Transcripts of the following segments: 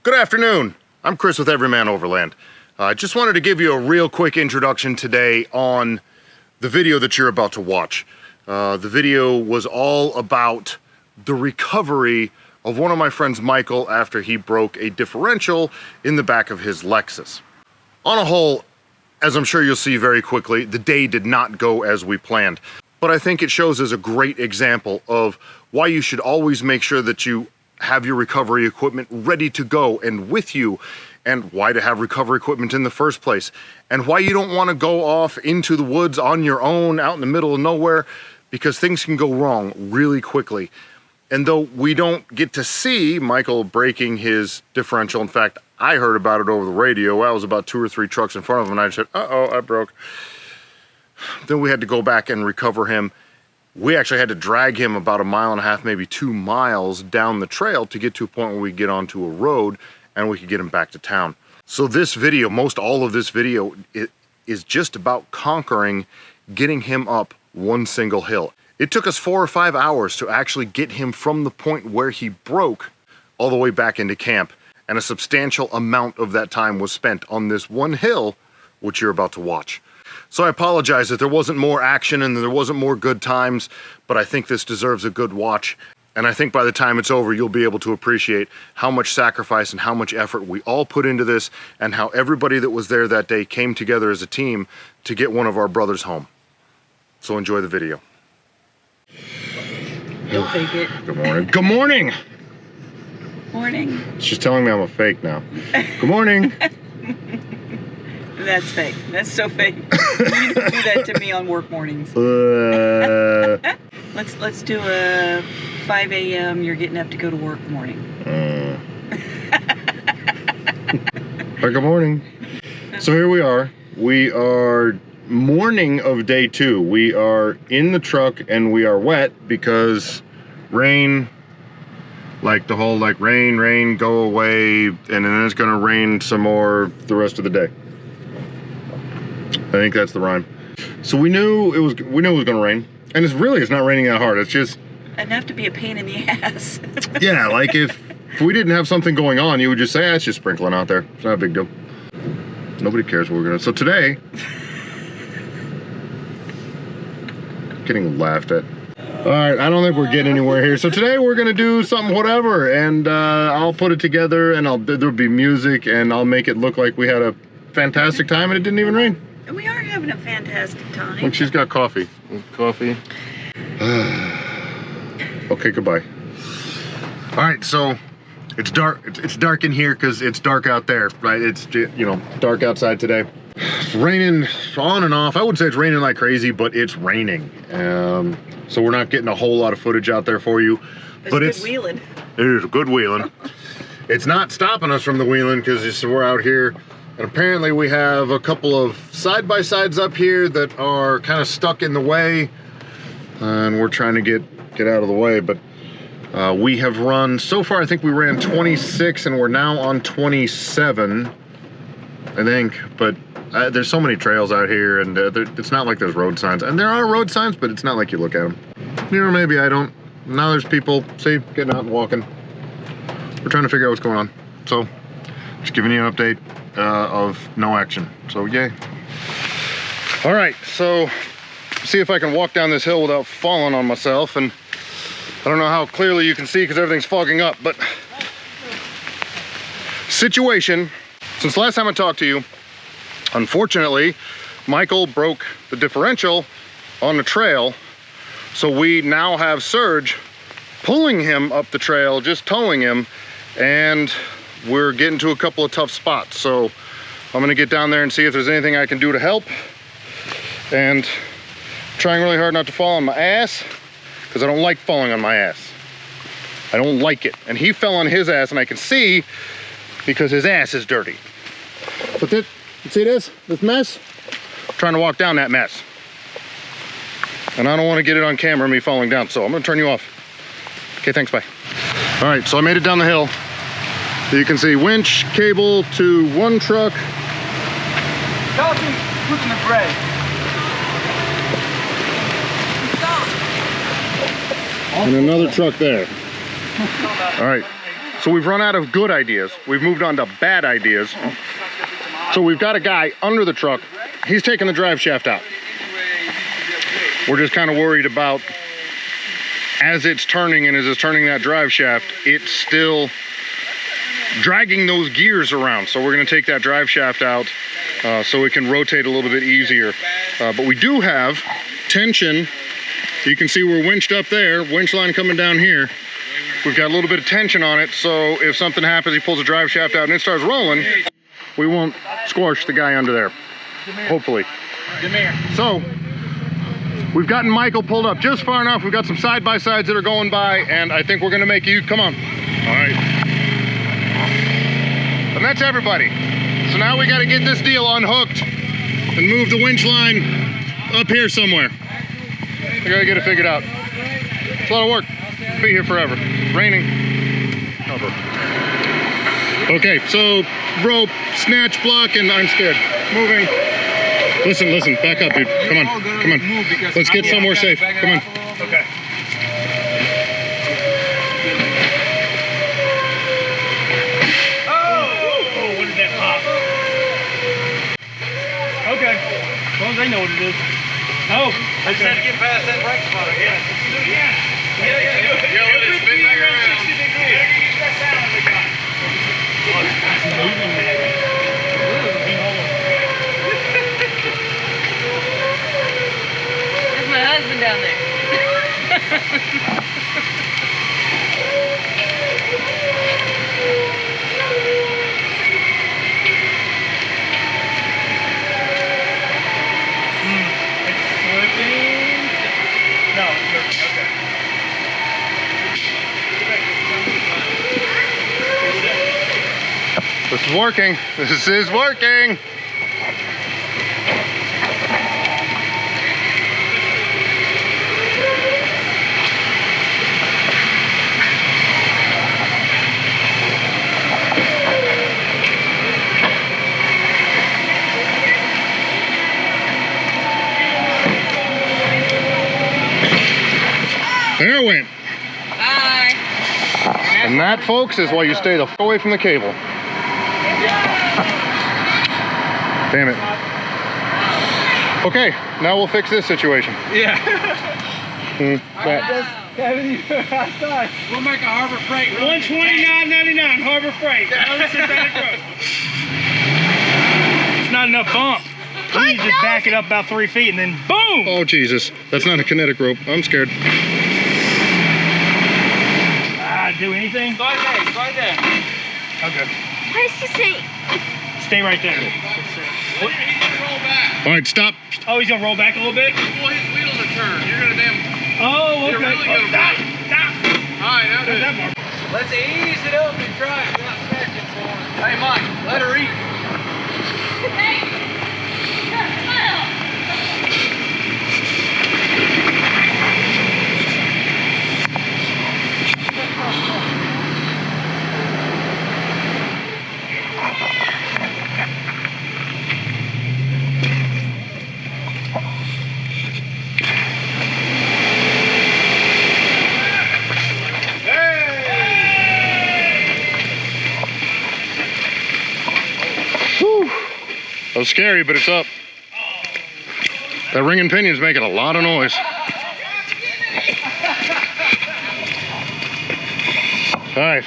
Good afternoon. I'm Chris with Everyman Overland. I just wanted to give you a real quick introduction today on the video that you're about to watch. The video was all about the recovery of one of my friends, Michael, after he broke a differential in the back of his Lexus. On a whole, as I'm sure you'll see very quickly, the day did not go as we planned. But I think it shows as a great example of why you should always make sure that you have your recovery equipment ready to go and with you, and why to have recovery equipment in the first place, and why you don't want to go off into the woods on your own out in the middle of nowhere, because things can go wrong really quickly. And though we don't get to see Michael breaking his differential, in fact, I heard about it over the radio. I was about 2 or 3 trucks in front of him and I said, uh-oh, I broke. Then we had to go back and recover him. We actually had to drag him about 1.5 miles, maybe 2 miles down the trail to get to a point where we get onto a road and we could get him back to town. So this video, most all of this video, is just about conquering getting him up one single hill. It took us 4 or 5 hours to actually get him from the point where he broke all the way back into camp, and a substantial amount of that time was spent on this one hill, which you're about to watch. So I apologize that there wasn't more action and there wasn't more good times, but I think this deserves a good watch. And I think by the time it's over, you'll be able to appreciate how much sacrifice and how much effort we all put into this, and how everybody that was there that day came together as a team to get one of our brothers home. So enjoy the video. Don't fake it. Good morning. Good morning! Morning. She's telling me I'm a fake now. Good morning! That's fake. That's so fake. You don't do that to me on work mornings. Let's do a 5 a.m. you're getting up to go to work morning. Good morning. So here we are. We are morning of day 2. We are in the truck and we are wet because rain, like the whole rain, go away, and then it's gonna rain some more the rest of the day. I think that's the rhyme. So we knew it was gonna rain, and it's not raining that hard. It's just enough to be a pain in the ass. yeah, like if we didn't have something going on, you would just say, it's just sprinkling out there. It's not a big deal. Nobody cares what we're gonna. So today, getting laughed at. All right, I don't think we're getting anywhere here. So today we're gonna do something whatever, and I'll put it together, and there'll be music, and I'll make it look like we had a fantastic time, and it didn't even rain. We are having a fantastic time. Look, she's got coffee. Coffee. Okay, goodbye. All right, so it's dark. It's dark in here because it's dark out there, right? It's, you know, dark outside today. It's raining on and off. I wouldn't say it's raining like crazy, but it's raining. So we're not getting a whole lot of footage out there for you. But it's good wheeling. It is good wheeling. It's not stopping us from the wheeling because we're out here. And apparently we have a couple of side-by-sides up here that are kind of stuck in the way. And we're trying to get out of the way. But we have run, so far I think we ran 26 and we're now on 27, I think. But there's so many trails out here, and it's not like there's road signs. And there are road signs, but it's not like you look at them. Or maybe I don't. Now there's people, see, getting out and walking. We're trying to figure out what's going on. So, just giving you an update of no action. So, yay. All right, so, see if I can walk down this hill without falling on myself. And I don't know how clearly you can see because everything's fogging up, but situation, since last time I talked to you, unfortunately, Michael broke the differential on the trail, so we now have Serge pulling him up the trail, just towing him, and we're getting to a couple of tough spots. So I'm gonna get down there and see if there's anything I can do to help, and trying really hard not to fall on my ass, because I don't like falling on my ass. I don't like it. And he fell on his ass, and I can see because his ass is dirty. But this, you see this mess? I'm trying to walk down that mess. And I don't want to get it on camera, me falling down, so I'm gonna turn you off. Okay, thanks, bye. All right, so I made it down the hill. You can see winch, cable to one truck. Kelsey, cooking the bread. And another truck there. All right, So we've run out of good ideas. We've moved on to bad ideas. So we've got a guy under the truck. He's taking the drive shaft out. We're just kind of worried about, as it's turning and as it's turning that drive shaft, it's still dragging those gears around. So we're going to take that drive shaft out so it can rotate a little bit easier. But we do have tension. You can see we're winched up there, winch line coming down here. We've got a little bit of tension on it, so if something happens, he pulls the drive shaft out and it starts rolling, we won't squash the guy under there, hopefully. So, we've gotten Michael pulled up just far enough. We've got some side-by-sides that are going by, and I think we're gonna make you, come on. All right. And that's everybody. So now we gotta get this deal unhooked and move the winch line up here somewhere. I gotta get it figured out. It's a lot of work. Be here forever. Raining. Cover. Okay, so rope, snatch block, and I'm scared. Moving. Listen, back up, dude. Come on, come on. Let's get somewhere safe. Come on. Okay. Oh, what did that pop? Okay, as long as they know what it is. Oh, I just had to get past that brake spot, I guess. yeah. Yo, it's spin back around. 60 degrees. Use that sound we got. There's my husband down there. It's slipping. No, it's moving. Okay. This is working. This is working. There it went. Bye. And that, folks, is why you stay the f away from the cable. Damn it. Okay, now we'll fix this situation. Yeah. That. Kevin, you're outside. We'll make a Harbor Freight. $129.99 Harbor Freight. It's not enough bump. You need to just back it up about 3 feet and then boom! Oh, Jesus. That's not a kinetic rope. I'm scared. Do anything? Slide there. Okay. Why does he say? Stay right there. He's gonna roll back. All right, stop. Oh, he's gonna roll back a little bit? Well, his wheels are turned. You're gonna damn. Oh, okay. You're really gonna Stop! break. Stop! Alright, now There's that good. mark. Let's ease it up and try it without scratching for him. Hey, Mike, let her eat. That was scary, but it's up. That ring and pinion's making a lot of noise. All right.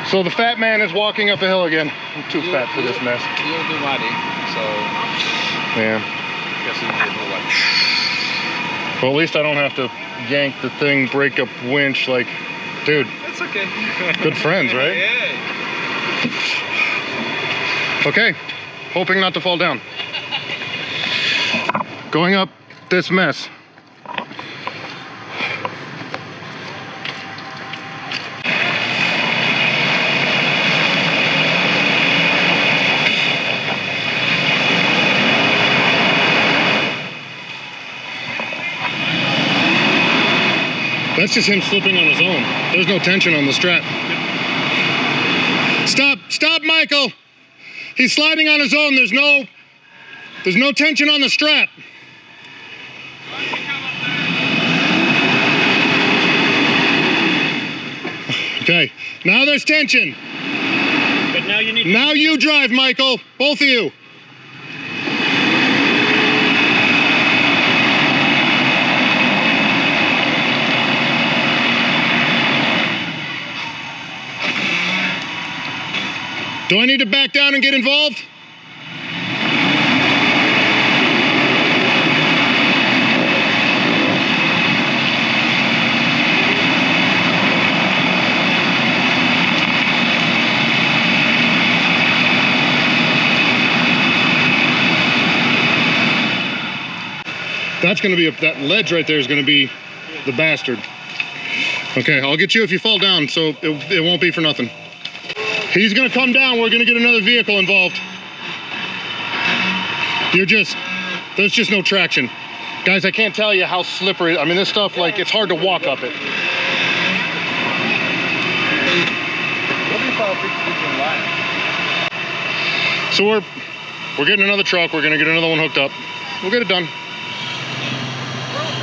So the fat man is walking up a hill again. I'm too fat for this mess. You'll do mighty, so Yeah. guess you'll do mighty. Well, at least I don't have to yank the thing, break up winch. Like, dude, That's okay. good friends, right? Yeah. Okay, hoping not to fall down. Going up this mess. That's just him slipping on his own. There's no tension on the strap. Stop, Michael. He's sliding on his own. There's no tension on the strap. Okay, now there's tension. But now you need. Now you drive, Michael. Both of you. Do I need to back down and get involved? That's gonna be that ledge right there is gonna be the bastard. Okay, I'll get you if you fall down, so it won't be for nothing. He's gonna come down, we're gonna get another vehicle involved. There's just no traction. Guys, I can't tell you how slippery, I mean this stuff, like, it's hard to walk up it. So we're getting another truck, we're gonna get another one hooked up. We'll get it done.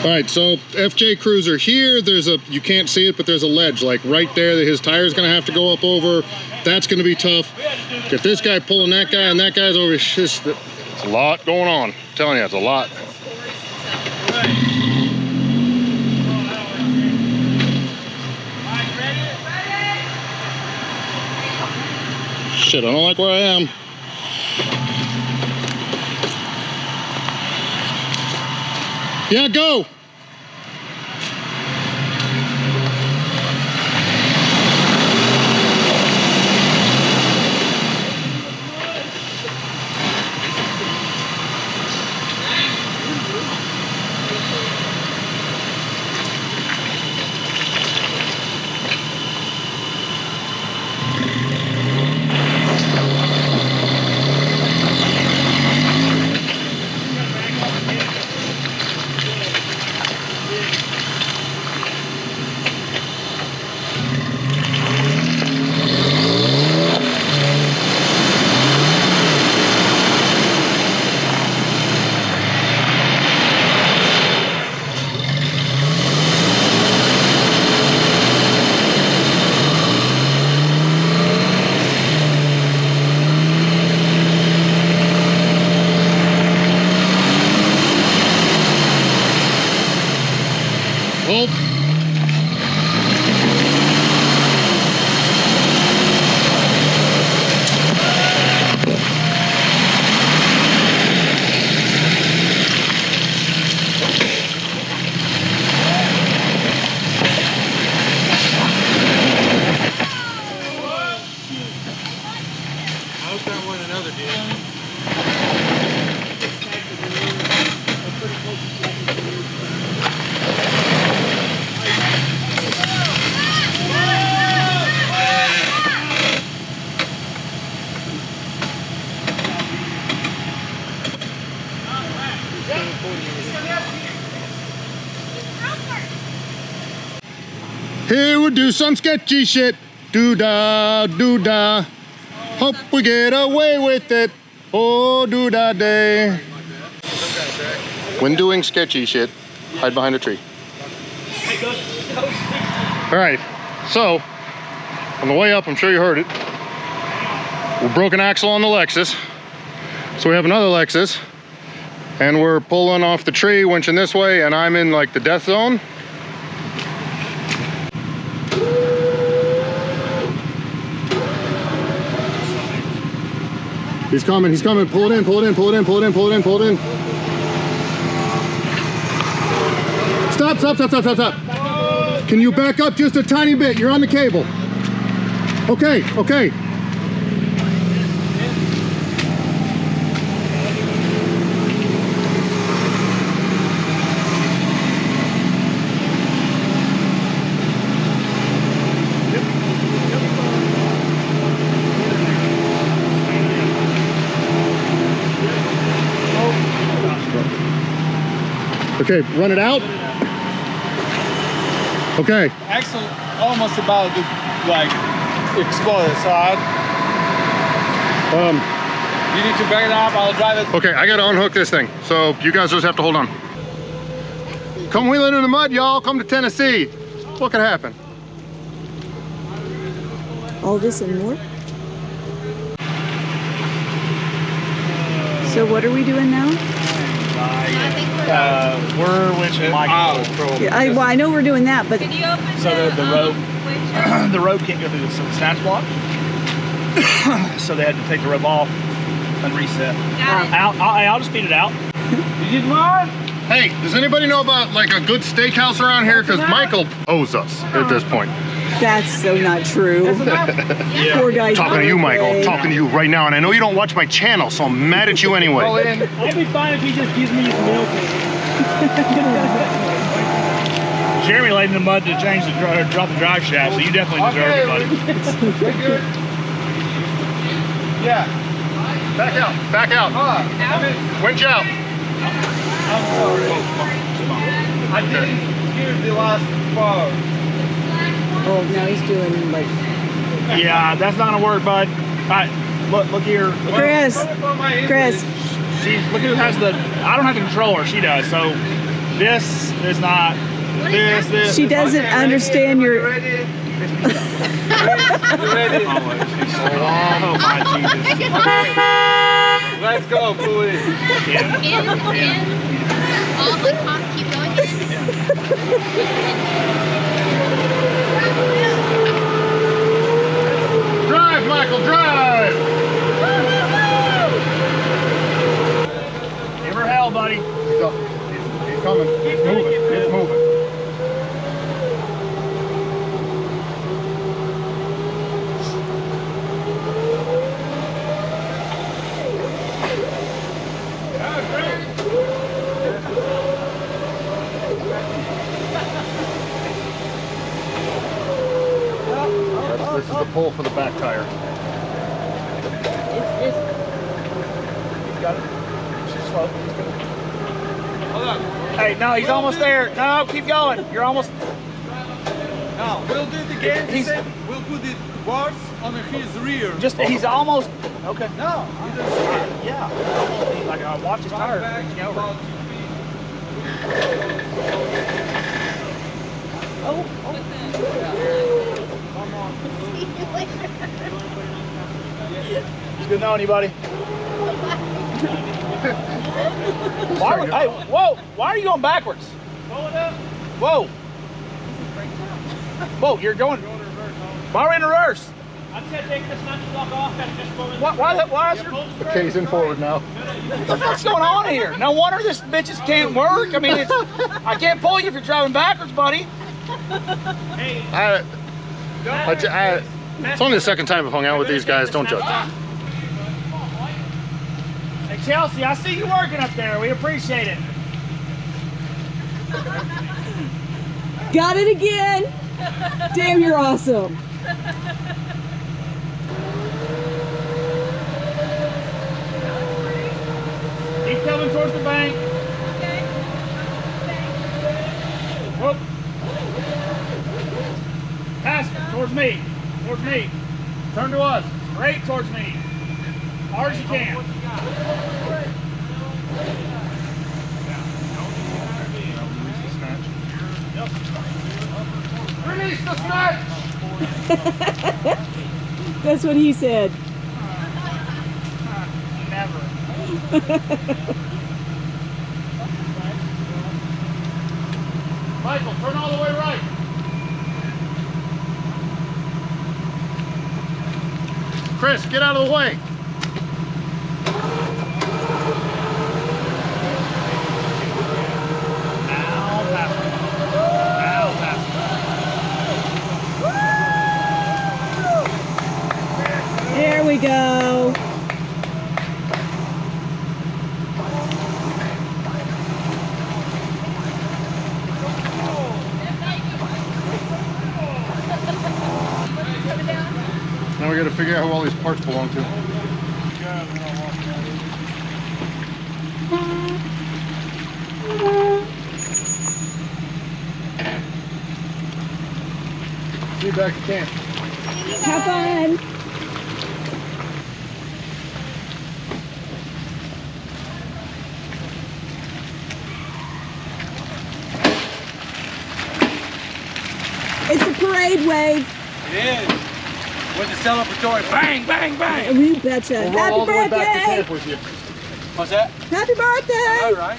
All right, so FJ Cruiser here, you can't see it, but there's a ledge, like right there that his tire's gonna have to go up over. That's gonna be tough. Get this guy pulling that guy, and that guy's over. It's a lot going on. I'm telling you, it's a lot. Shit, I don't like where I am. Yeah, go. Hold. I hope that wasn't another deal. Here we do some sketchy shit. Do-da, do-da. Hope we get away with it. Oh, do-da day. When doing sketchy shit, hide behind a tree. All right, so on the way up, I'm sure you heard it. We broke an axle on the Lexus. So we have another Lexus and we're pulling off the tree, winching this way, and I'm in like the death zone. He's coming, he's coming. Pull it in, pull it in, pull it in, pull it in, pull it in, pull it in. Stop, stop, stop, stop, stop, stop. Can you back up just a tiny bit? You're on the cable. Okay, okay. Okay, run it out. Okay. Axle almost about to like explode, so you need to back it up. I'll drive it. Okay, I gotta unhook this thing, so you guys just have to hold on. Come wheeling in the mud, y'all. Come to Tennessee. What could happen? All this and more? So what are we doing now? We're winching Michael. Yeah, well, I know we're doing that, but So the rope, the rope can't go through the snatch block. So they had to take the rope off and reset. I'll just feed it out. You just mind? Hey, does anybody know about like a good steakhouse around here? Because Michael owes us at this point. that's so not true. Poor guy's Talking to you, Michael. birthday. Talking to you right now. And I know you don't watch my channel, so I'm mad at you anyway. I'd be fine if he just gives me his milk. Jeremy laid in the mud to change the drop the drive shaft, so you definitely deserve it, buddy. Good. Yeah. Back out. Back out. Winch out. I'm sorry. I didn't hear the last part. Oh, now he's doing like Yeah, that's not gonna work, bud. All right, look here. Chris. Chris. Look who has the. I don't have the controller. She does. So this is not. This. She doesn't understand your. Ready? Ready? Oh my Jesus. Let's go, pull it. Yeah. In. All the top, keep going in. Drive, Michael, drive! Give her hell, buddy. He's up. He's coming. He's moving. He's moving. This is the pull for the back tire. He's got it. She's slow. He's good. Hold on. Hey, no, he's almost there. No, keep going. You're almost. Now, we'll do it again. We'll put the bars on his rear. He's almost. Okay. No, he doesn't see it. Yeah. Like, watch his tire. Back Reaching over. about 2 It's good knowing you, buddy. Hey, whoa! Why are you going backwards? Whoa! Whoa! You're going. Why are we in reverse? I said take the snatch block off and just go in. Why is your... Okay, he's in forward now. What the fuck's going on here? No wonder this bitches can't work. I mean, I can't pull you if you're driving backwards, buddy. Hey, It's only the second time I've hung out with these guys. Don't judge. Hey, Chelsea, I see you working up there. We appreciate it. Got it again. Damn, you're awesome. Keep coming towards the bank. Whoop. Pass it towards me. Towards me. Turn to us. Straight towards me. Hard as you can. Release the snatch! That's what he said. Never. Michael, turn all the way right. Chris, get out of the way. Now pass it. Now pass it. There we go. Now we got to figure out who all these parts belong to. See you back at camp. Have fun. It's a parade wave. It is. With the celebratory bang, bang, bang. You betcha. We'll roll all the way back to Happy camp with you. What's that? birthday! Happy birthday! All right.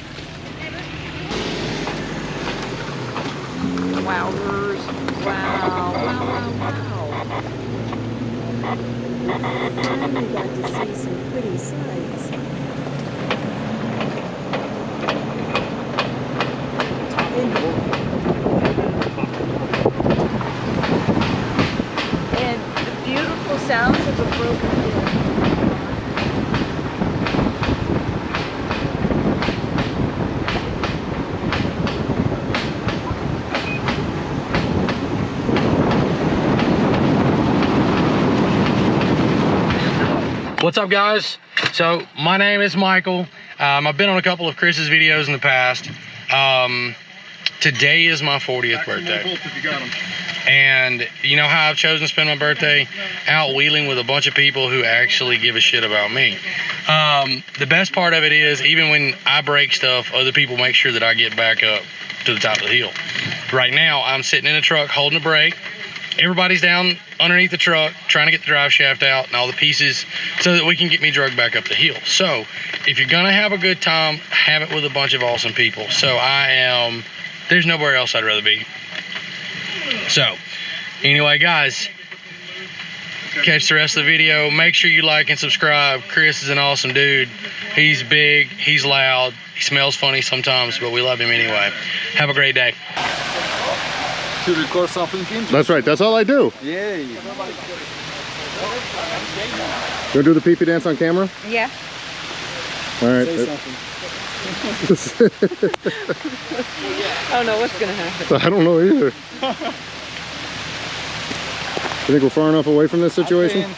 Wowzers. Wow, wow, wow, wow. Finally got to see some pretty sights. And the beautiful sounds of a broken hill. What's up, guys? So my name is Michael. I've been on a couple of Chris's videos in the past. Today is my 40th birthday. And you know how I've chosen to spend my birthday? Out wheeling with a bunch of people who actually give a shit about me. The best part of it is, even when I break stuff, other people make sure that I get back up to the top of the hill. Right now, I'm sitting in a truck holding a brake. Everybody's down underneath the truck trying to get the drive shaft out and all the pieces so that we can get me drugged back up the hill. So if you're gonna have a good time, have it with a bunch of awesome people. So there's nowhere else I'd rather be. So anyway, guys, catch the rest of the video. Make sure you like and subscribe. Chris is an awesome dude. He's big, he's loud, he smells funny sometimes, but we love him anyway. Have a great day. To record something interesting. That's right, that's all I do. Yeah. You wanna do the pee-pee dance on camera? Yeah. All right. Say something. I don't know what's gonna happen. I don't know either. You think we're far enough away from this situation? I think,